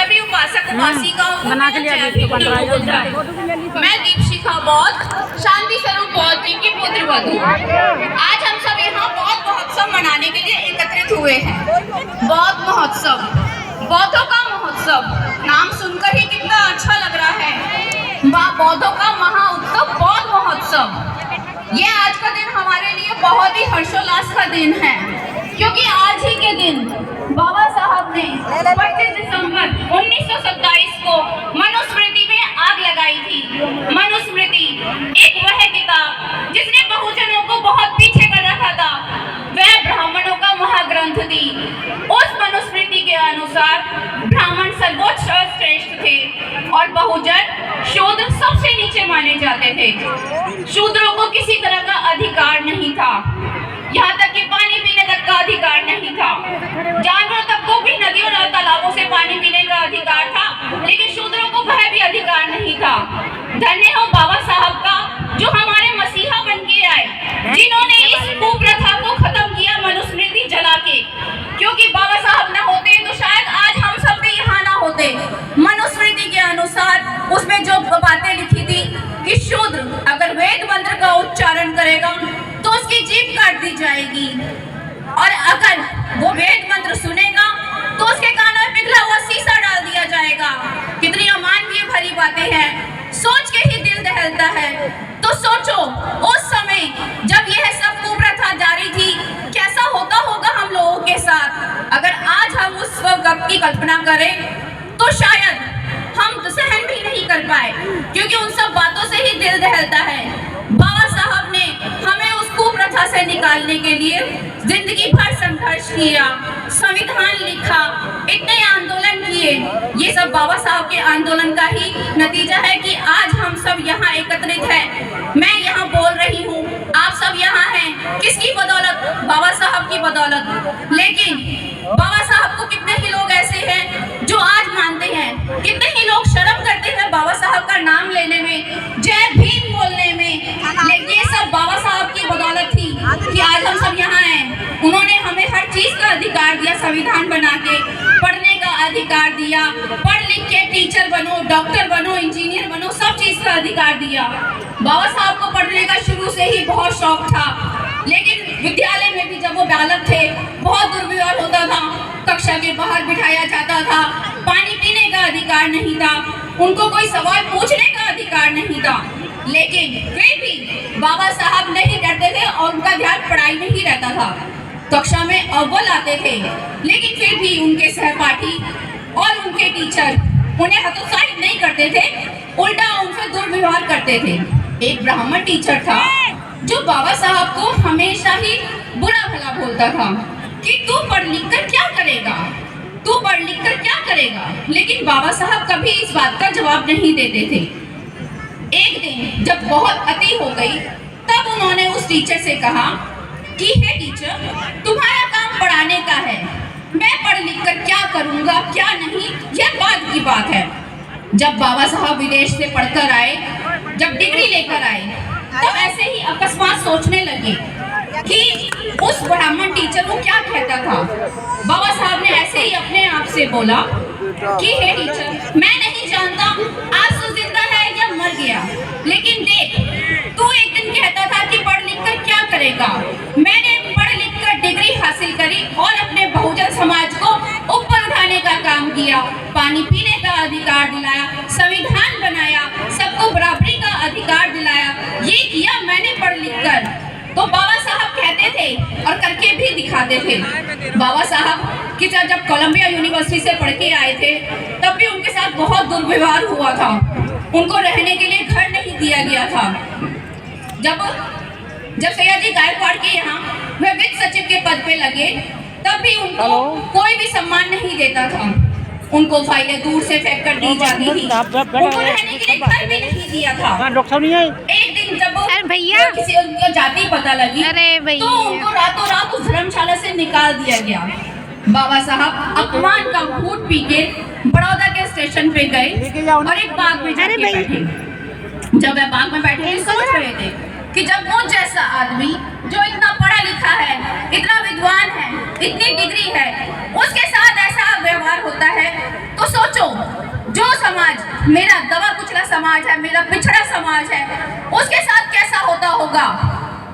सभी उपासक उपासिकाओं को मैं दीपशिखा बौद्ध शांति स्वरूप बौद्ध जी की पुत्र वधू। आज हम सब यहाँ बौद्ध महोत्सव मनाने के लिए एकत्रित हुए हैं। बौद्ध महोत्सव, बौद्धों का महोत्सव, नाम सुनकर ही कितना अच्छा लग रहा है। बौद्धों का महाउत्सव बौद्ध महोत्सव। ये आज का दिन हमारे लिए बहुत ही हर्षोल्लास का दिन है, क्योंकि आज ही के दिन बाबा साहब ने 25 दिसंबर 1927 को मनुस्मृति में आग लगाई थी। मनुस्मृति एक वह किताब जिसने बहुजनों को बहुत पीछे कर रखा था, वह ब्राह्मणों का महाग्रंथ थी। उस मनुस्मृति के अनुसार ब्राह्मण सर्वोच्च श्रेष्ठ थे और बहुजन शूद्र सबसे नीचे माने जाते थे। शूद्रों को किसी तरह का अधिकार नहीं था, यहाँ तक कि पानी पीने तक का अधिकार नहीं था। जानवरों तक को भी नदियों और तालाबों से पानी पीने का अधिकार था, लेकिन शूद्रों को वह भी अधिकार नहीं था। धन्य हो बाबा साहब का, जो हमारे मसीहा बन के आए, जिन्होंने इस कुप्रथा को खत्म किया मनुस्मृति जला के। क्योंकि बाबा साहब ना होते तो शायद आज हम सब भी यहाँ ना होते। मनुस्मृति के अनुसार उसमें जो बातें लिखी थी कि शूद्र अगर वेद मंत्र का उच्चारण करेगा तो उसकी जीभ काट दी जाएगी, और अगर वो वेद मंत्र सुनेगा तो उसके कानों में पिघला हुआ शीशा डाल दिया जाएगा। कितनी अमानवीय भरी बातें हैं, सोच के ही दिल दहलता है। तो सोचो उस समय जब यह सब कुप्रथा जारी थी, कैसा होता होगा हम लोगों के साथ। अगर आज हम उस वक्त की कल्पना करें तो शायद हम सहन भी नहीं कर पाए, क्योंकि उन सब बातों से ही दिल दहलता है। बाबा साहब ने हमें उस कुप्रथा से निकालने के लिए जिंदगी भर संघर्ष किया, संविधान लिखा, इतने आंदोलन किए। ये सब बाबा साहब के आंदोलन का ही नतीजा है कि आज हम सब यहाँ एकत्रित हैं। मैं यहाँ बोल रही हूँ, आप सब यहाँ हैं, किसकी बदौलत? बाबा साहब की बदौलत। लेकिन बाबा साहब को कितने ही लोग ऐसे हैं जो आज मानते हैं, कितने ही लोग शर्म करते हैं बाबा साहब का नाम लेने में, जय भीम बोलने में। लेकिन ये सब बाबा साहब की बदौलत थी कि आज हम सब यहाँ हैं। उन्होंने हमें हर चीज का अधिकार दिया, संविधान बना के, पढ़ने का अधिकार दिया, पढ़ लिख के टीचर बनो, डॉक्टर बनो, इंजीनियर बनो, सब चीज का अधिकार दिया। बाबा साहब को पढ़ने का शुरू से ही बहुत शौक था, लेकिन विद्यालय में भी जब वो बालक थे बहुत दुर्व्यवहार होता था, कक्षा के बाहर बिठाया जाता था, पानी पीने का अधिकार नहीं था, उनको कोई सवाल पूछने का अधिकार नहीं था। लेकिन फिर भी बाबा साहब नहीं डरते थे और उनका ध्यान पढ़ाई में ही रहता था। कक्षा में अव्वल आते थे, लेकिन फिर भी उनके सहपाठी और उनके टीचर उन्हें हतोत्साहित नहीं करते थे, उल्टा उनसे दुर्व्यवहार करते थे। एक ब्राह्मण टीचर था जो बाबा साहब को हमेशा ही बुरा भला बोलता था कि तू पढ़ लिख कर क्या करेगा, तू पढ़ लिख कर क्या करेगा। लेकिन बाबा साहब कभी इस बात का जवाब नहीं देते थे। एक दिन जब बहुत अति हो गई, तब उन्होंने उस टीचर से कहा कि हे टीचर, तुम्हारा काम पढ़ाने का है, मैं पढ़ लिख कर क्या करूंगा क्या नहीं, यह बाद की बात है। जब बाबा साहब विदेश से पढ़कर आए, जब डिग्री लेकर आए, तब ऐसे ही अकस्मात सोचने लगे कि उस ब्राह्मण टीचर को क्या कहता था। बाबा साहब ने ऐसे ही अपने आप से बोला कि हे टीचर, मैं नहीं जानता आज तो जिंदा है या मर गया, लेकिन देख, तू एक दिन कहता था कि पढ़ लिख कर क्या करेगा। मैंने पढ़ लिख कर डिग्री हासिल करी और अपने बहुजन समाज को ऊपर उठाने का काम किया, पानी पीने का अधिकार दिलाया, संविधान बनाया, सबको बराबरी का अधिकार दिलाया। ये किया मैंने पढ़ लिख कर। तो बाबा साहब कहते थे और करके भी दिखाते थे। बाबा साहब कि जब कोलंबिया यूनिवर्सिटी से पढ़ के आए थे, तब भी उनके साथ बहुत दुर्व्यवहार हुआ था। उनको रहने के लिए घर नहीं दिया गया था। जब सयाजी गायकवाड़ के यहाँ वह वित्त सचिव के पद पे लगे, तब भी उनको कोई भी सम्मान नहीं देता था। उनको फाइलें दूर से फेंक कर दी जाती थी, उनको रहने के लिए घर भी नहीं दिया था। एक दिन जब किसी उनकी जाति पता लगी, तो उनको रातों रात उस धर्मशाला से निकाल दिया गया। बाबा साहब अपमान का घूंट पी के बड़ौदा के स्टेशन पे गए और एक बाग में जाके बैठे। जब वह बाग में बैठे थे, सोच रहे थे कि जब मुझ जैसा आदमी जो इतना पढ़ा लिखा है, इतना विद्वान है, इतनी डिग्री है, उसके साथ ऐसा व्यवहार होता है, तो सोचो समाज, मेरा दबा कुचला समाज है, मेरा पिछड़ा समाज है, उसके साथ कैसा होता होगा,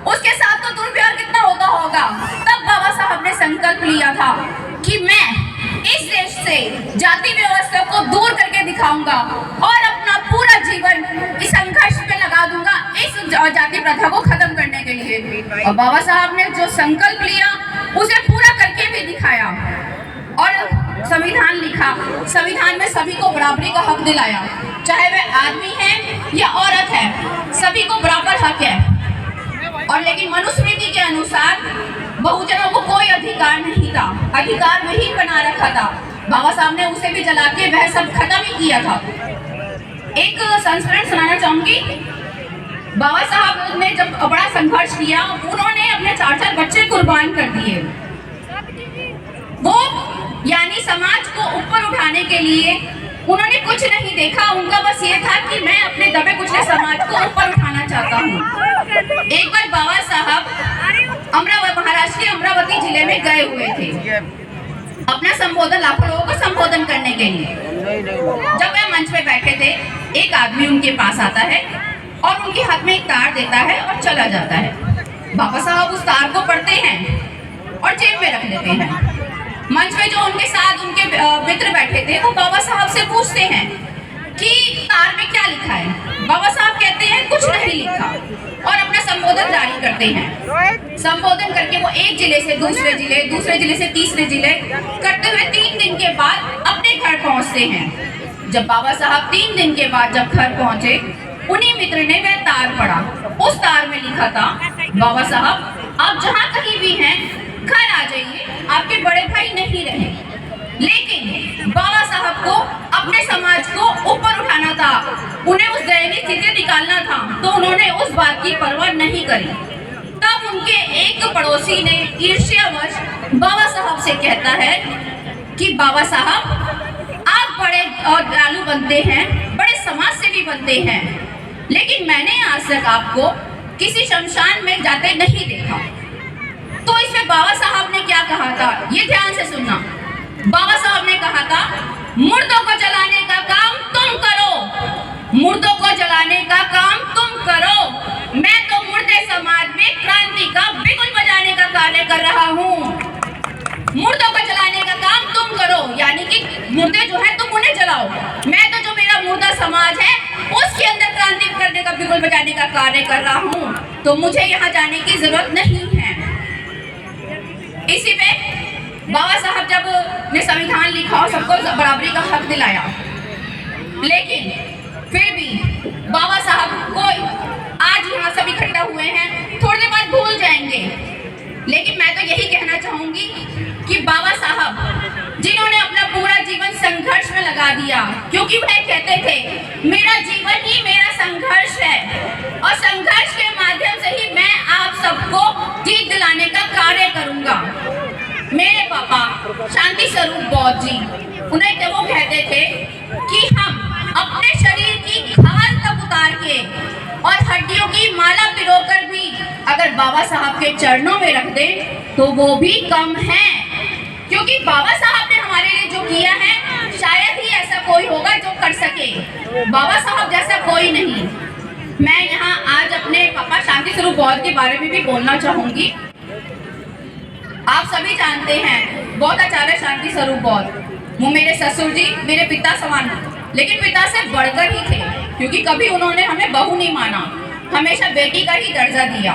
उसके साथ तो दुर्व्यवहार कितना होता होगा। तब बाबा साहब ने संकल्प लिया था कि मैं इस देश से जाति व्यवस्था को दूर करके दिखाऊंगा और अपना पूरा जीवन इस संघर्ष में लगा दूंगा, इस जाति प्रथा को खत्म करने के लिए। और बाबा साहब ने जो संकल्प लिया उसे पूरा करके भी दिखाया और संविधान लिखा। संविधान में सभी को बराबरी का हक दिलाया, चाहे वह आदमी है या औरत है, सभी को बराबर हक है। और लेकिन मनुस्मृति के अनुसार बहुजनों को कोई अधिकार नहीं था, अधिकार वही बना रखा था। बाबा साहब ने उसे भी जला के वह सब खत्म ही किया था। एक संस्मरण सुनाना चाहूंगी। बाबा साहब ने जब बड़ा संघर्ष किया, उन्होंने अपने 4 बच्चे कुर्बान कर दिए। वो यानी समाज को ऊपर उठाने के लिए उन्होंने कुछ नहीं देखा, उनका बस ये था कि मैं अपने दबे कुचले समाज को ऊपर उठाना चाहता हूँ। एक बार बाबा साहब महाराष्ट्र के अमरावती जिले में गए हुए थे अपना संबोधन, लाखों लोगों को संबोधन करने के लिए। जब वह मंच पे बैठे थे, एक आदमी उनके पास आता है और उनके हाथ में एक तार देता है और चला जाता है। बाबा साहब उस तार को पढ़ते हैं और जेब में रख लेते हैं। मंच में जो उनके साथ उनके मित्र बैठे थे वो बाबा साहब से पूछते हैं कि तार में क्या लिखा है। बाबा साहब कहते हैं कुछ नहीं लिखा और अपना संबोधन जारी करते हैं। संबोधन करके वो एक जिले से दूसरे जिले, दूसरे जिले से तीसरे जिले करते हुए 3 दिन के बाद अपने घर पहुंचते हैं। जब बाबा साहब 3 दिन के बाद जब घर पहुंचे, उन्हीं मित्र ने वह तार पढ़ा। उस तार में लिखा था, बाबा साहब आप जहाँ कहीं भी हैं घर आ जाइए, आपके बड़े भाई नहीं रहे। लेकिन बाबा साहब को अपने समाज को ऊपर उठाना था, उन्हें उस दयनीय स्थिति निकालना था, तो उन्होंने उस बात की परवाह नहीं करी। तब उनके एक पड़ोसी ने ईर्ष्यावश बाबा साहब से कहता है कि बाबा साहब आप बड़े और दयालु बनते हैं, बड़े समाज सेवी बनते हैं, लेकिन मैंने आज तक आपको किसी शमशान में जाते नहीं देखा। तो इसमें बाबा साहब ने क्या कहा था, ये ध्यान से सुनना। बाबा साहब ने कहा था, मुर्दों को जलाने का काम तुम करो, मुर्दों को जलाने का काम तुम करो, मैं तो मुर्दे समाज में क्रांति का बिगुल बजाने का कार्य कर रहा हूँ। मुर्दों को जलाने का काम तुम करो, यानी कि मुर्दे जो है तुम उन्हें जलाओ, मैं तो जो मेरा मुर्दा समाज है उसके अंदर क्रांति करने का बिगुल बजाने का कार्य कर रहा हूँ, तो मुझे यहाँ जाने की जरूरत नहीं है। इसी में बाबा साहब जब ने संविधान लिखा और सबको बराबरी का हक दिलाया, लेकिन फिर भी बाबा साहब को आज यहाँ सब इकट्ठा हुए हैं, थोड़ी देर बाद भूल जाएंगे। लेकिन मैं तो यही कहना चाहूंगी कि बाबा साहब जिन्होंने अपना पूरा जीवन संघर्ष में लगा दिया, क्योंकि वह कहते थे मेरा जीवन ही मेरा संघर्ष है और संघर्ष के माध्यम से ही मैं आप सबको जीत दिलाने का कार्य करूंगा। मेरे पापा शांति स्वरूप बौद्ध जी, उन्हें तो वो कहते थे कि हम अपने शरीर की खाल तक उतार के और हड्डियों की माला पिरोकर भी अगर बाबा साहब के चरणों में रख दें तो वो भी कम है, क्योंकि बाबा साहब ने हमारे लिए जो किया है शायद ही ऐसा कोई होगा जो कर सके। बाबा साहब जैसा कोई नहीं। मैं यहाँ आज अपने पापा शांति स्वरूप बौद्ध के बारे में भी बोलना चाहूंगी। आप सभी जानते हैं बौद्धाचार्य शांति स्वरूप बौद्ध, वो मेरे ससुर जी मेरे पिता समान, लेकिन पिता से बढ़कर ही थे, क्योंकि कभी उन्होंने हमें बहू नहीं माना, हमेशा बेटी का ही दर्जा दिया।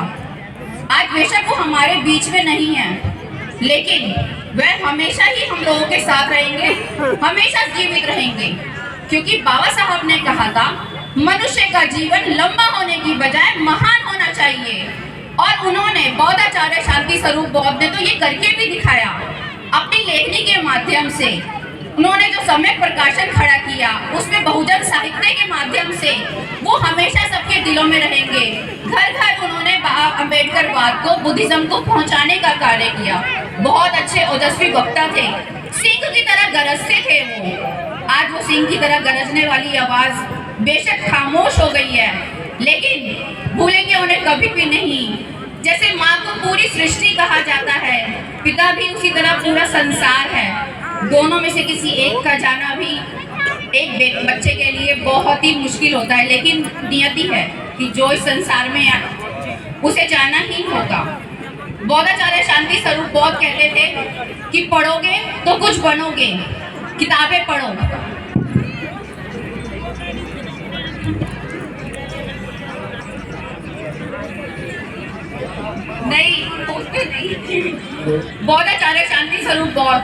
आज बेशक वो हमारे बीच में नहीं है, लेकिन वह हमेशा ही हम लोगों के साथ रहेंगे, हमेशा जीवित रहेंगे, क्योंकि बाबा साहब ने कहा था मनुष्य का जीवन लंबा होने की बजाय महान होना चाहिए। और उन्होंने बौद्धाचार्य शांति स्वरूप बौद्ध ने तो ये करके भी दिखाया। अपनी लेखनी के माध्यम से उन्होंने जो सम्यक प्रकाशन खड़ा किया, उसमें बहुजन साहित्य के माध्यम से वो हमेशा सबके दिलों में रहेंगे। घर घर उन्होंने अम्बेडकरवाद को, बुद्धिज्म को पहुंचाने का कार्य किया। बहुत अच्छे ओजस्वी वक्ता थे, सिंह की तरह गरजते थे वो। आज वो सिंह की तरह गरजने वाली आवाज बेशक खामोश हो गई है, लेकिन भूलेंगे उन्हें कभी भी नहीं। जैसे माँ को पूरी सृष्टि कहा जाता है, पिता भी उसी तरह पूरा संसार है। दोनों में से किसी एक का जाना भी बच्चे के लिए बहुत ही मुश्किल होता है, लेकिन नियति है कि जो इस संसार में उसे जाना ही होगा। बौद्धाचार्य शांति स्वरूप बौद्ध कहते थे कि पढ़ोगे तो कुछ बनोगे, किताबें पढ़ो। नहीं, बौद्धाचार्य शांति स्वरूप बौद्ध,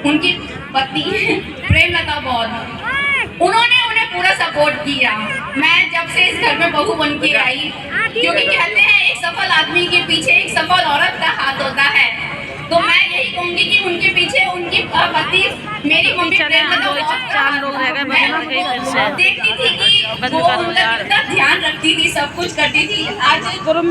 उनकी पत्नी प्रेमलता बौद्ध, उन्होंने उन्हें पूरा सपोर्ट किया। मैं जब से इस घर में बहू बन के आई, क्योंकि कहते हैं एक सफल आदमी के पीछे एक सफल औरत का हाथ होता है, तो मैं यही कहूंगी कि उनके पीछे उनकी पति मेरी मम्मी प्रेमलता बौद्ध, मैं देखती थी कि वो उनका कितना ध्यान रखती थी, सब कुछ करती थी। आज